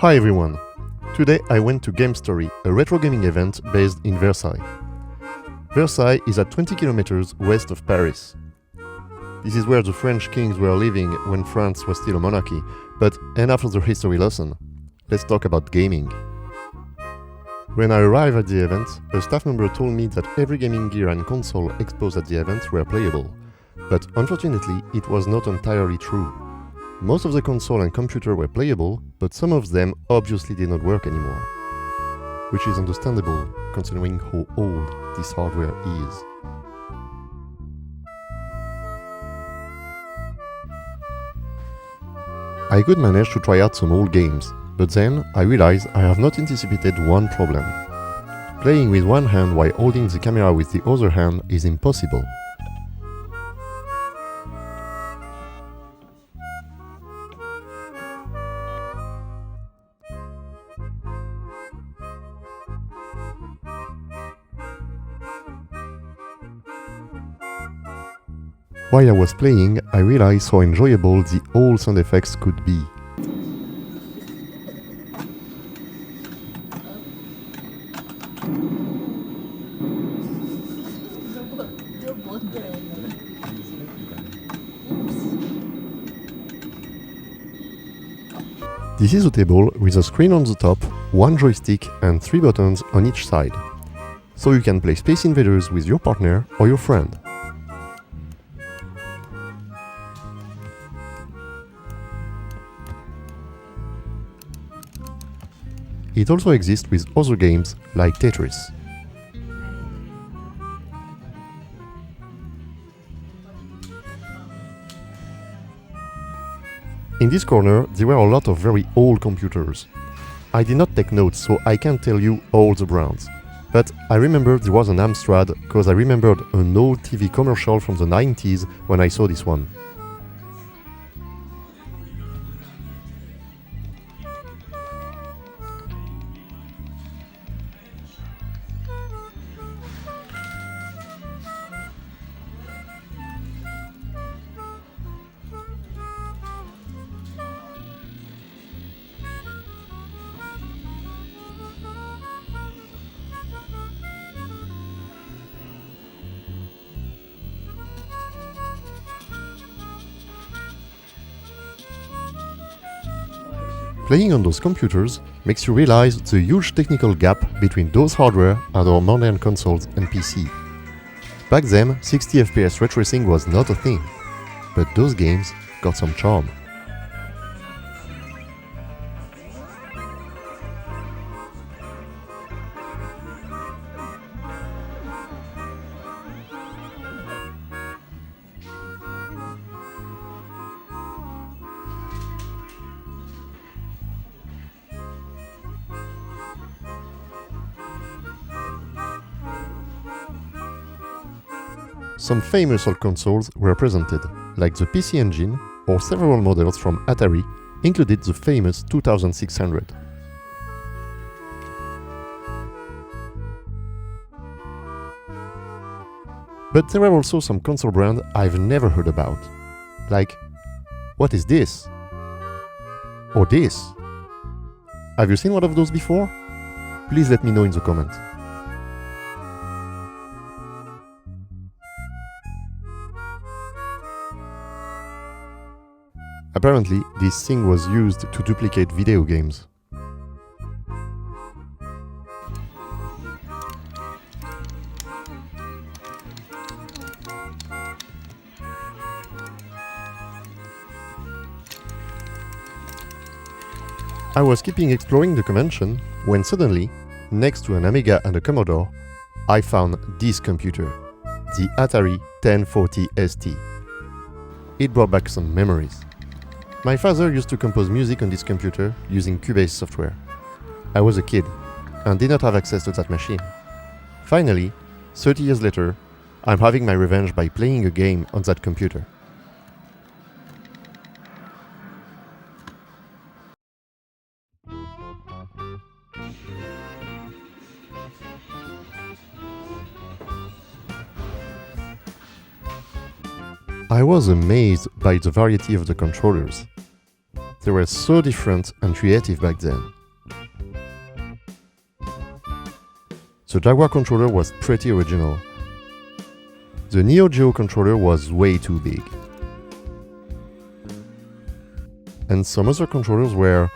Hi everyone! Today I went to Game Story, a retro gaming event based in Versailles. Versailles is at 20 kilometers west of Paris. This is where the French kings were living when France was still a monarchy, but enough of the history lesson. Let's talk about gaming. When I arrived at the event, a staff member told me that every gaming gear and console exposed at the event were playable, but unfortunately it was not entirely true. Most of the console and computer were playable, but some of them obviously did not work anymore. Which is understandable, considering how old this hardware is. I could manage to try out some old games, but then I realized I have not anticipated one problem. Playing with one hand while holding the camera with the other hand is impossible. While I was playing, I realized how enjoyable the old sound effects could be. This is a table with a screen on the top, one joystick and 3 buttons on each side. So you can play Space Invaders with your partner or your friend. It also exists with other games like Tetris. In this corner, there were a lot of very old computers. I did not take notes, so I can't tell you all the brands. But I remember there was an Amstrad, because I remembered an old TV commercial from the 90s when I saw this one. Playing on those computers makes you realize the huge technical gap between those hardware and our modern consoles and PC. Back then, 60 FPS ray tracing was not a thing, but those games got some charm. Some famous old consoles were presented, like the PC Engine, or several models from Atari, included the famous 2600. But there were also some console brands I've never heard about. Like, what is this? Or this? Have you seen one of those before? Please let me know in the comments. Apparently, this thing was used to duplicate video games. I was keeping exploring the convention when suddenly, next to an Amiga and a Commodore, I found this computer, the Atari 1040 ST. It brought back some memories. My father used to compose music on this computer using Cubase software. I was a kid and did not have access to that machine. Finally, 30 years later, I'm having my revenge by playing a game on that computer. I was amazed by the variety of the controllers. They were so different and creative back then. The Jaguar controller was pretty original. The Neo Geo controller was way too big. And some other controllers were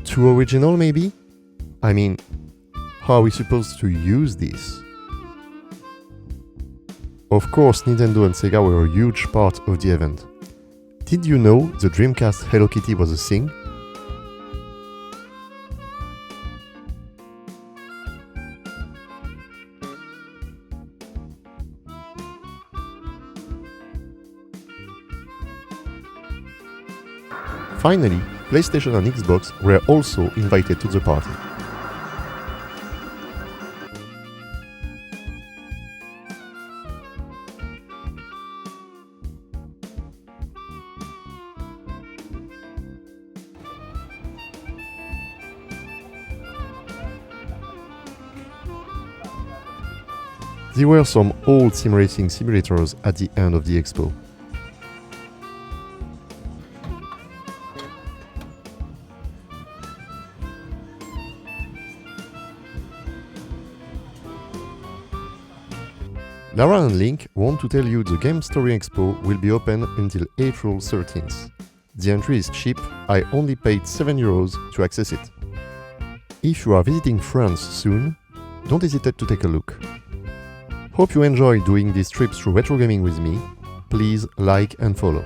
too original maybe? I mean, how are we supposed to use this? Of course, Nintendo and Sega were a huge part of the event. Did you know the Dreamcast Hello Kitty was a thing? Finally, PlayStation and Xbox were also invited to the party. There were some old sim racing simulators at the end of the expo. Lara and Link want to tell you the Game Story Expo will be open until April 13th. The entry is cheap, I only paid €7 to access it. If you are visiting France soon, don't hesitate to take a look. Hope you enjoy doing these trips through retro gaming with me. Please like and follow.